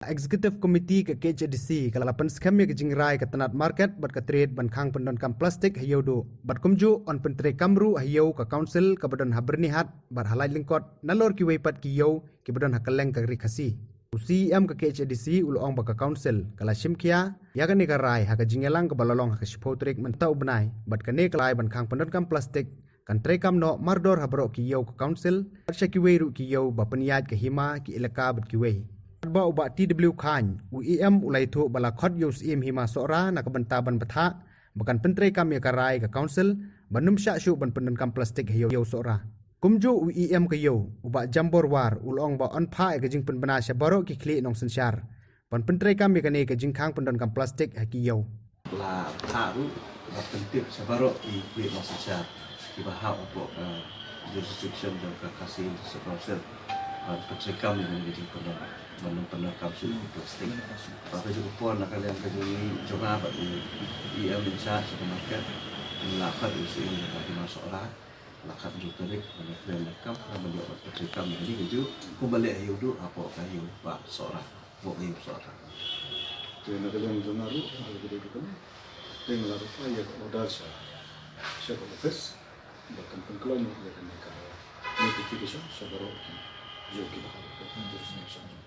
Executive Committee ke KJDC kalau pen scam ke jingrai ke tanat market bat ke trade ban khang pendon kam plastik hayo do bat kumju on pentre kamru hayo ke council ke badan habernihat bat halai lingkot nalor ki weipat ki yo ki badan hakaleng ke rikasi UCM ke KJDC ulong ba ke council kala shimkia ya ke negarai ha ke jingelang ke balalong ha ke shipotrik mentau benai bat ke ne kelai ban khang pendon kam plastik kan trekam no mardor habro ki yo ke council syaki weiru ki yo ba peniat ke hima ki elaka bat ki wei ba uba TW Khan UEM ulai thu bala khot UCM hima sora nak benta ban patha bukan pentre kam ya karai ke council banum sya syu ban pendan kam plastik hayo sora kumju UEM ke yo uba jambor war ulong ba on pha ke jing penbana sya baro ki kli nong sensyar ban pentre kam ya kane ke jing khang pendan kam plastik ha ki yo la tha ru ba pentip sya baro ki kli nong sensyar ki ba ha untuk jurisdiction dan kasih council pentre kam yang ke jing pendan menemukan kapsul plastik. Pakai juga pun nak kalian kerjuni coba apa di IM insya supermarket lakat usi ini lagi masuk orang lakat juga terik mana kalian lekam mana dia buat terikam ini keju kembali ayu tu apa kayu pak seorang buat ayu seorang. Jadi nak kalian jonaru kalau kita itu dengan apa ya order siapa office bahkan pengklaim ya kan notification sebaru joki bahwa jurisdiction